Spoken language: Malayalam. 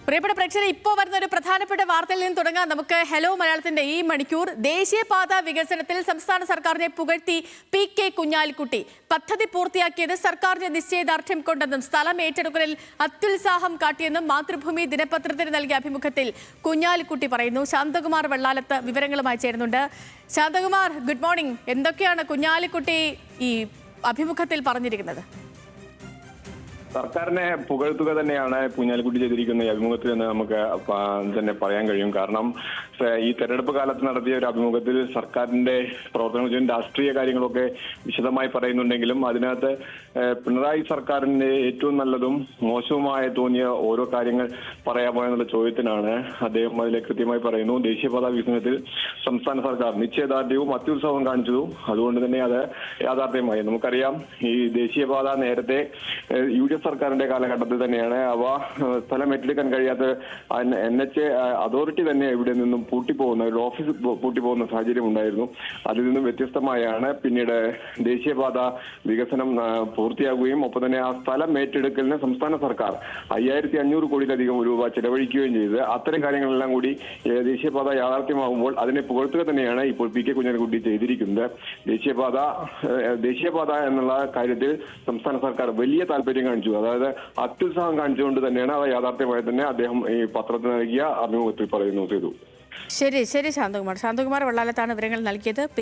പ്രിയപ്പെട്ട പ്രേക്ഷകരെ, ഇപ്പോൾ വരുന്ന ഒരു പ്രധാനപ്പെട്ട വാർത്തയിൽ നിന്ന് തുടങ്ങാം. നമുക്ക് ഹലോ മലയാളത്തിന്റെ ഈ മണിക്കൂർ. ദേശീയപാത വികസനത്തിൽ സംസ്ഥാന സർക്കാരിനെ പുകഴ്ത്തി PK കുഞ്ഞാലിക്കുട്ടി. പദ്ധതി പൂർത്തിയാക്കിയത് സർക്കാരിന്റെ നിശ്ചയദാർഢ്യം കൊണ്ടെന്നും സ്ഥലം ഏറ്റെടുക്കലിൽ അത്യുത്സാഹം കാട്ടിയെന്നും മാതൃഭൂമി ദിനപത്രത്തിന് നൽകിയ അഭിമുഖത്തിൽ കുഞ്ഞാലിക്കുട്ടി പറയുന്നു. ശാന്തകുമാർ വെള്ളാലത്ത് വിവരങ്ങളുമായി ചേരുന്നുണ്ട്. Santhakumar, good morning. എന്തൊക്കെയാണ് കുഞ്ഞാലിക്കുട്ടി ഈ അഭിമുഖത്തിൽ പറഞ്ഞിരിക്കുന്നത്? സർക്കാരിനെ പുകഴ്ത്തുക തന്നെയാണ് കുഞ്ഞാലിക്കുട്ടി ചെയ്തിരിക്കുന്ന ഈ അഭിമുഖത്തിൽ എന്ന് നമുക്ക് തന്നെ പറയാൻ കഴിയും. കാരണം ഈ തെരഞ്ഞെടുപ്പ് കാലത്ത് നടത്തിയ ഒരു അഭിമുഖത്തിൽ സർക്കാരിന്റെ പ്രവർത്തനങ്ങൾ, രാഷ്ട്രീയ കാര്യങ്ങളൊക്കെ വിശദമായി പറയുന്നുണ്ടെങ്കിലും അതിനകത്ത് പിണറായി സർക്കാരിന്റെ ഏറ്റവും നല്ലതും മോശവുമായി തോന്നിയ ഓരോ കാര്യങ്ങൾ പറയാമോ എന്നുള്ള ചോദ്യത്തിനാണ് അദ്ദേഹം അതിലെ കൃത്യമായി പറയുന്നു. ദേശീയപാത വികസനത്തിൽ സംസ്ഥാന സർക്കാർ നിശ്ചയദാർഢ്യവും അത്യുത്സവവും കാണിച്ചതും അതുകൊണ്ട് തന്നെ അത് യാഥാർത്ഥ്യമായി. നമുക്കറിയാം, ഈ ദേശീയപാത നേരത്തെ UDF സർക്കാരിന്റെ കാലഘട്ടത്തിൽ തന്നെയാണ് അവ സ്ഥലം ഏറ്റെടുക്കാൻ കഴിയാത്ത NH അതോറിറ്റി തന്നെ ഇവിടെ നിന്നും പൂട്ടിപ്പോകുന്ന ഒരു ഓഫീസ് പൂട്ടിപ്പോകുന്ന സാഹചര്യം ഉണ്ടായിരുന്നു. അതിൽ നിന്നും വ്യത്യസ്തമായാണ് പിന്നീട് ദേശീയപാത വികസനം പൂർത്തിയാകുകയും ഒപ്പം തന്നെ ആ സ്ഥലം ഏറ്റെടുക്കലിന് സംസ്ഥാന സർക്കാർ 5500 കോടിയിലധികം രൂപ ചെലവഴിക്കുകയും ചെയ്ത് അത്തരം കാര്യങ്ങളെല്ലാം കൂടി ദേശീയപാത യാഥാർത്ഥ്യമാകുമ്പോൾ അതിനെ പുകഴ്ത്തുക തന്നെയാണ് ഇപ്പോൾ PK കുഞ്ഞാലിക്കുട്ടി ചെയ്തിരിക്കുന്നത്. ദേശീയപാത എന്നുള്ള കാര്യത്തിൽ സംസ്ഥാന സർക്കാർ വലിയ താല്പര്യം കാണിച്ചു, അതായത് അത്യുത്സാഹം കാണിച്ചുകൊണ്ട് തന്നെയാണ് അത് യാഥാർത്ഥ്യമായി തന്നെ അദ്ദേഹം ഈ പത്രത്തിന് നൽകിയ അഭിമുഖത്തിൽ പറയുന്നു. ശരി ശരി ശാന്തകുമാർ വെള്ളാലത്താണ് വിവരങ്ങൾ നൽകിയത്.